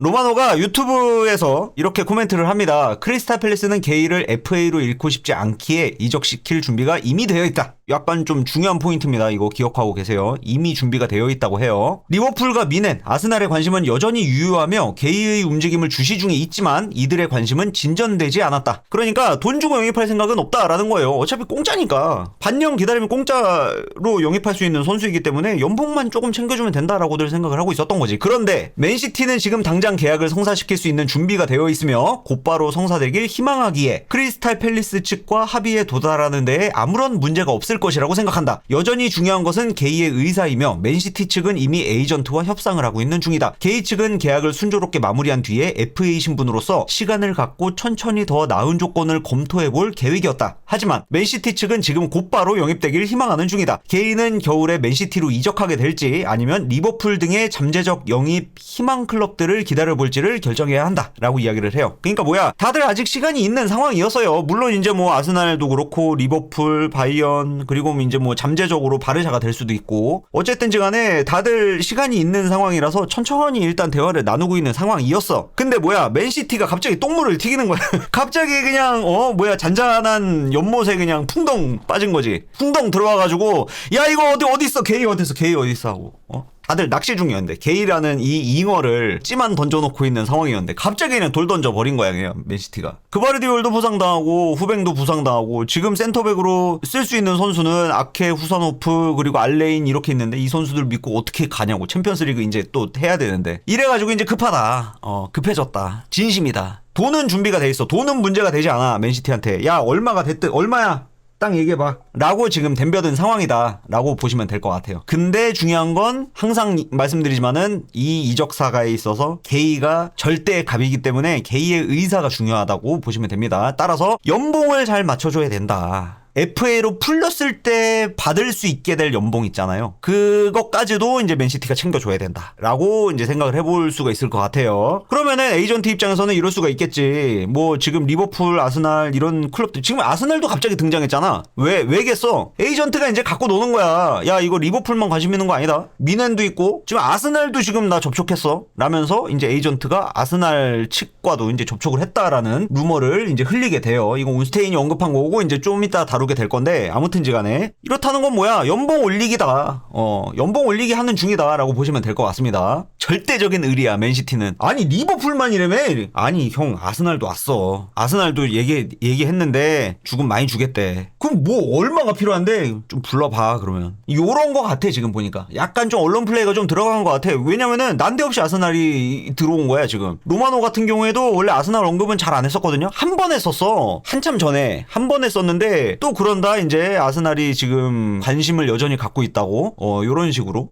로마노가 유튜브에서 이렇게 코멘트를 합니다. 크리스탈 팰리스는 게이를 FA로 잃고 싶지 않기에 이적시킬 준비가 이미 되어 있다. 약간 좀 중요한 포인트입니다. 이거 기억하고 계세요. 이미 준비가 되어 있다고 해요. 리버풀과 미넨, 아스날의 관심은 여전히 유효하며 게이의 움직임을 주시 중에 있지만 이들의 관심은 진전되지 않았다. 그러니까 돈 주고 영입할 생각은 없다라는 거예요. 어차피 공짜니까. 반년 기다리면 공짜로 영입할 수 있는 선수이기 때문에 연봉만 조금 챙겨주면 된다라고들 생각을 하고 있었던 거지. 그런데 맨시티는 지금 당장 계약을 성사시킬 수 있는 준비가 되어 있으며 곧바로 성사되길 희망하기에 크리스탈 팰리스 측과 합의에 도달하는 데에 아무런 문제가 없을 것이라고 생각한다. 여전히 중요한 것은 게이의 의사이며 맨시티 측은 이미 에이전트와 협상을 하고 있는 중이다. 게이 측은 계약을 순조롭게 마무리한 뒤에 FA 신분으로서 시간을 갖고 천천히 더 나은 조건을 검토해볼 계획이었다. 하지만 맨시티 측은 지금 곧바로 영입되길 희망하는 중이다. 게이는 겨울에 맨시티로 이적하게 될지 아니면 리버풀 등의 잠재적 영입 희망 클럽들을 기다려볼지를 결정해야 한다 라고 이야기를 해요. 그러니까 뭐야, 다들 아직 시간이 있는 상황이었어요. 물론 이제 뭐 아스날도 그렇고 리버풀, 바이언, 그리고 이제 뭐 잠재적으로 바르샤가 될 수도 있고, 어쨌든지 간에 다들 시간이 있는 상황이라서 천천히 일단 대화를 나누고 있는 상황이었어. 근데 뭐야, 맨시티가 갑자기 똥물을 튀기는 거야. 갑자기 그냥 잔잔한 연못에 그냥 풍덩 빠진 거지. 풍덩 들어와가지고 야 이거 어디 있어, 게이 어디 있어, 게이 어디 있어 하고 다들 낚시 중이었는데, 게이라는 이 잉어를 찌만 던져놓고 있는 상황이었는데 갑자기 그냥 돌 던져버린 거야 그냥 맨시티가. 그바르디올도 부상당하고 후뱅도 부상당하고 지금 센터백으로 쓸 수 있는 선수는 아케, 후사노프 그리고 알레인 이렇게 있는데 이 선수들 믿고 어떻게 가냐고. 챔피언스리그 이제 또 해야 되는데 이래가지고 이제 급하다. 급해졌다. 진심이다. 돈은 준비가 돼 있어. 돈은 문제가 되지 않아 맨시티한테. 야 얼마가 됐든 얼마야 딱 얘기해봐 라고 지금 덤벼든 상황이다 라고 보시면 될 것 같아요. 근데 중요한 건 항상 말씀드리지만은 이 이적 사가에 있어서 게이가 절대 갑이기 때문에 게이의 의사가 중요하다고 보시면 됩니다. 따라서 연봉을 잘 맞춰줘야 된다. FA로 풀렸을 때 받을 수 있게 될 연봉 있잖아요. 그것까지도 이제 맨시티가 챙겨줘야 된다 라고 이제 생각을 해볼 수가 있을 것 같아요. 그러면은 에이전트 입장에서는 이럴 수가 있겠지. 뭐 지금 리버풀, 아스날 이런 클럽들, 지금 아스날도 갑자기 등장했잖아. 왜겠어? 에이전트가 이제 갖고 노는 거야. 야 이거 리버풀만 관심 있는 거 아니다. 미넨도 있고 지금 아스날도 지금 나 접촉했어 라면서 이제 에이전트가 아스날 측과도 이제 접촉을 했다라는 루머를 이제 흘리게 돼요. 이거 온스테인이 언급한 거고 이제 좀 이따 다루게 될 건데, 아무튼지 간에 이렇다는 건 뭐야, 연봉 올리기다. 연봉 올리기 하는 중이다 라고 보시면 될 것 같습니다. 절대적인 의리야 맨시티는. 아니 리버풀만이라며. 아니 형 아스날도 왔어. 아스날도 얘기했는데 주금 많이 주겠대. 그럼 뭐 얼마가 필요한데 좀 불러봐. 그러면 요런 거 같아. 지금 보니까 약간 좀 언론 플레이가 좀 들어간 것 같아. 왜냐면은 난데없이 아스날이 들어온 거야 지금. 로마노 같은 경우에도 원래 아스날 언급은 잘 안 했었거든요. 한 번 했었어. 한참 전에 한 번 했었는데 또 그런다 이제 아스날이 지금 관심을 여전히 갖고 있다고 요런 식으로.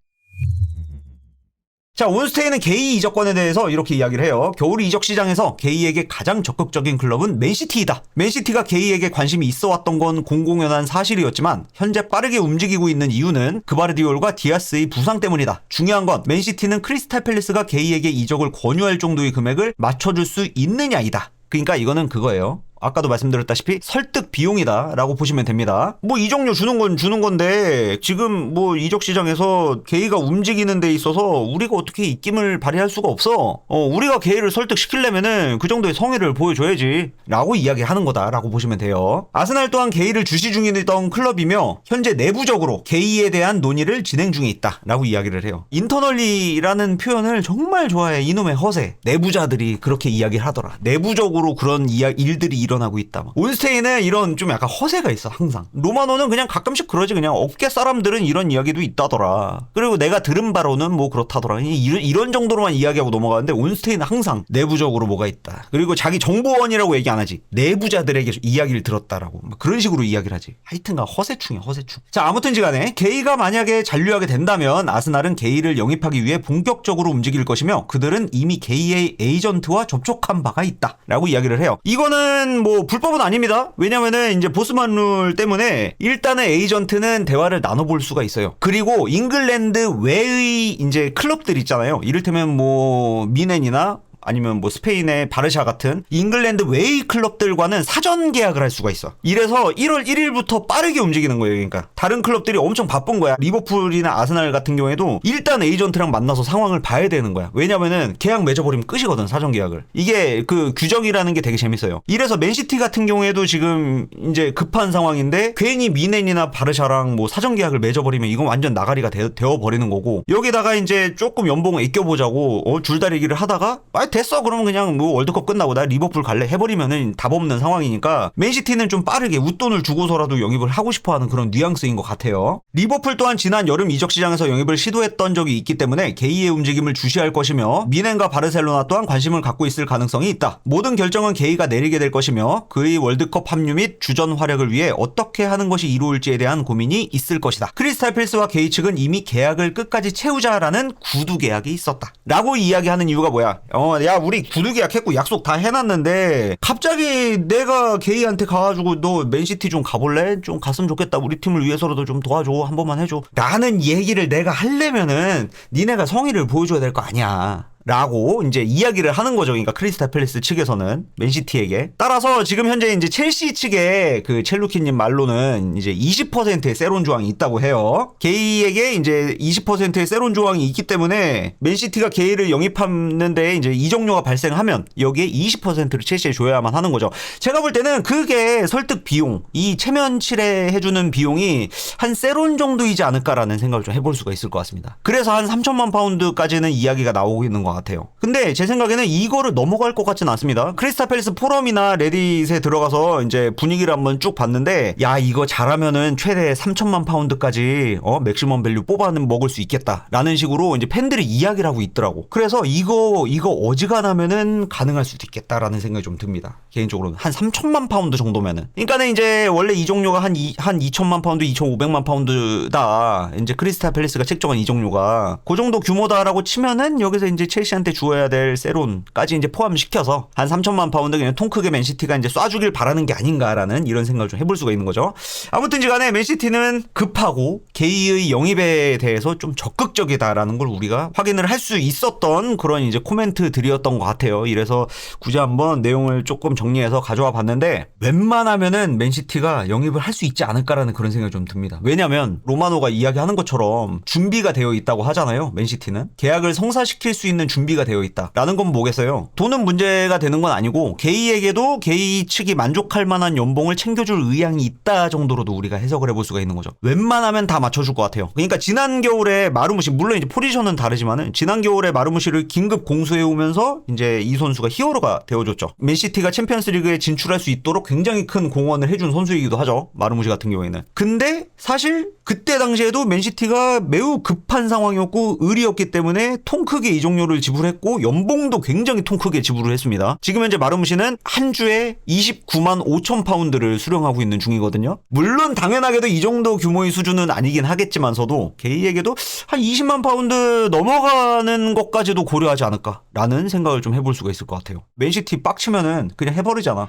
자, 온스테인은 게이 이적권에 대해서 이렇게 이야기를 해요. 겨울 이적 시장에서 게이에게 가장 적극적인 클럽은 맨시티이다. 맨시티가 게이에게 관심이 있어 왔던 건 공공연한 사실이었지만 현재 빠르게 움직이고 있는 이유는 그바르디올과 디아스의 부상 때문이다. 중요한 건 맨시티는 크리스탈 팰리스가 게이에게 이적을 권유할 정도의 금액을 맞춰줄 수 있느냐이다. 그러니까 이거는 그거예요. 아까도 말씀드렸다시피 설득 비용이다 라고 보시면 됩니다. 뭐 이적료 주는 건 주는 건데 지금 뭐 이적 시장에서 게이가 움직이는 데 있어서 우리가 어떻게 입김을 발휘할 수가 없어. 우리가 게이를 설득시키려면은 그 정도의 성의를 보여줘야지 라고 이야기하는 거다 라고 보시면 돼요. 아스날 또한 게이를 주시 중이던 클럽이며 현재 내부적으로 게이에 대한 논의를 진행 중에 있다 라고 이야기를 해요. 인터널리라는 표현을 정말 좋아해. 이놈의 허세. 내부자들이 그렇게 이야기를 하더라. 내부적으로 그런 일들이 일어나고 있다. 온스테인은 이런 좀 약간 허세가 있어 항상. 로마노는 그냥 가끔씩 그러지. 그냥 업계 사람들은 이런 이야기도 있다더라. 그리고 내가 들은 바로는 뭐 그렇다더라. 이런 정도로만 이야기하고 넘어가는데 온스테인은 항상 내부적으로 뭐가 있다. 그리고 자기 정보원이라고 얘기 안 하지. 내부자들에게 이야기를 들었다라고 그런 식으로 이야기를 하지. 하여튼가 허세충이야 허세충. 자, 아무튼지 간에 게이가 만약에 잔류하게 된다면 아스날은 게이를 영입하기 위해 본격적으로 움직일 것이며 그들은 이미 게이의 에이전트와 접촉한 바가 있다 라고 이야기를 해요. 이거는 뭐 불법은 아닙니다. 왜냐면은 이제 보스만 룰 때문에 일단은 에이전트는 대화를 나눠볼 수가 있어요. 그리고 잉글랜드 외의 이제 클럽들 있잖아요. 이를테면 뭐 미넨이나 아니면 뭐 스페인의 바르샤 같은 잉글랜드 외의 클럽들과는 사전 계약을 할 수가 있어. 이래서 1월 1일부터 빠르게 움직이는 거예요. 그러니까 다른 클럽들이 엄청 바쁜 거야. 리버풀이나 아스날 같은 경우에도 일단 에이전트랑 만나서 상황을 봐야 되는 거야. 왜냐면은 계약 맺어버리면 끝이거든, 사전 계약을. 이게 그 규정이라는 게 되게 재밌어요. 이래서 맨시티 같은 경우에도 지금 이제 급한 상황인데 괜히 미넨이나 바르샤랑 뭐 사전 계약을 맺어버리면 이건 완전 나가리가 되어버리는 거고, 여기다가 이제 조금 연봉 아껴보자고 줄다리기를 하다가 됐어 그러면 그냥 뭐 월드컵 끝나고 나 리버풀 갈래 해버리면은 답 없는 상황이니까 맨시티는 좀 빠르게 웃돈을 주고서라도 영입을 하고 싶어하는 그런 뉘앙스인 것 같아요. 리버풀 또한 지난 여름 이적 시장에서 영입을 시도했던 적이 있기 때문에 게이의 움직임을 주시할 것이며 미넨과 바르셀로나 또한 관심을 갖고 있을 가능성이 있다. 모든 결정은 게이가 내리게 될 것이며 그의 월드컵 합류 및 주전 활약을 위해 어떻게 하는 것이 이루어질지에 대한 고민이 있을 것이다. 크리스탈 팰리스와 게이 측은 이미 계약을 끝까지 채우자라는 구두 계약이 있었다 라고 이야기하는 이유가 뭐야? 야 우리 구두 계약했고 약속 다 해놨는데 갑자기 내가 게이한테 가가지고 너 맨시티 좀 가볼래? 좀 갔으면 좋겠다. 우리 팀을 위해서라도 좀 도와줘. 한 번만 해줘. 라는 얘기를 내가 하려면은 니네가 성의를 보여줘야 될 거 아니야 라고 이제 이야기를 하는 거죠. 그러니까 크리스탈 팰리스 측에서는 맨시티에게. 따라서 지금 현재 이제 첼시 측에 그 첼루키님 말로는 이제 20%의 세론 조항이 있다고 해요. 게이에게 이제 20%의 세론 조항이 있기 때문에 맨시티가 게이를 영입하는데 이제 이적료가 발생하면 여기에 20%를 첼시에 줘야만 하는 거죠. 제가 볼 때는 그게 설득 비용, 이 체면 칠해 해주는 비용이 한 세론 정도이지 않을까라는 생각을 좀 해볼 수가 있을 것 같습니다. 그래서 한 3천만 파운드까지는 이야기가 나오고 있는 것 같아요. 근데 제 생각에는 이거를 넘어갈 것 같진 않습니다. 크리스탈 팰리스 포럼이나 레딧에 들어가서 이제 분위기를 한번 쭉 봤는데, 야 이거 잘하면은 최대 3천만 파운드까지 맥시멈 밸류 뽑아 먹을 수 있겠다 라는 식으로 이제 팬들이 이야기를 하고 있더라고. 그래서 이거 어지간하면은 가능할 수도 있겠다라는 생각이 좀 듭니다. 개인적으로는 한 3천만 파운드 정도면은. 그러니까는 이제 원래 이적료가 한 2천만 파운드 2,500만 파운드다 이제 크리스탈 팰리스가 책정한 이적료가 그 정도 규모다라고 치면은 여기서 이제 첼시한테 주어야 될 세론까지 이제 포함시켜서 한 3천만 파운드 그냥 통 크게 맨시티가 이제 쏴주길 바라는 게 아닌가라는 이런 생각을 좀 해볼 수가 있는 거죠. 아무튼지 간에 맨시티는 급하고 게이의 영입에 대해서 좀 적극적이다라는 걸 우리가 확인을 할 수 있었던 그런 이제 코멘트들이었던 것 같아요. 이래서 굳이 한번 내용을 조금 정리해서 가져와 봤는데, 웬만하면은 맨시티가 영입을 할 수 있지 않을까라는 그런 생각이 좀 듭니다. 왜냐면 로마노가 이야기하는 것처럼 준비가 되어 있다고 하잖아요. 맨시티는 계약을 성사시킬 수 있는 준비가 되어 있다라는 건 뭐겠어요? 돈은 문제가 되는 건 아니고 게이에게도 게이 측이 만족할 만한 연봉을 챙겨줄 의향이 있다 정도로도 우리가 해석을 해볼 수가 있는 거죠. 웬만하면 다 맞춰줄 것 같아요. 그러니까 지난 겨울에 마르무시, 물론 이제 포지션은 다르지만은 지난 겨울에 마르무시를 긴급 공수해 오면서 이제 이 선수가 히어로가 되어줬죠. 맨시티가 챔피언스리그에 진출할 수 있도록 굉장히 큰 공헌을 해준 선수이기도 하죠. 마르무시 같은 경우에는. 근데 사실 그때 당시에도 맨시티가 매우 급한 상황이었고 의리였기 때문에 통 크게 이적료를 지불했고 연봉도 굉장히 통 크게 지불을 했습니다. 지금 현재 마르무시는 한 주에 29만 5천 파운드를 수령하고 있는 중이거든요. 물론 당연하게도 이 정도 규모의 수준은 아니긴 하겠지만서도 게이에게도 한 20만 파운드 넘어가는 것까지도 고려하지 않을까라는 생각을 좀 해볼 수가 있을 것 같아요. 맨시티 빡치면은 그냥 해버리잖아.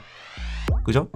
그죠?